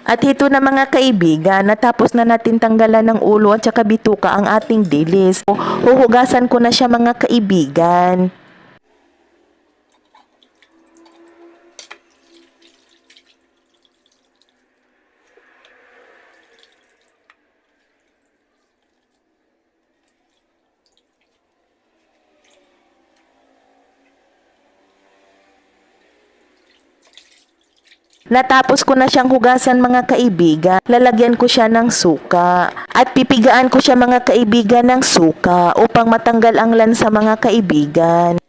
At ito na mga kaibigan, natapos na natin tanggalan ng ulo at saka bituka ang ating dilis. Huhugasan ko na siya mga kaibigan. Natapos ko na siyang hugasan mga kaibigan, lalagyan ko siya ng suka at pipigaan ko siya mga kaibigan ng suka upang matanggal ang lansa mga kaibigan.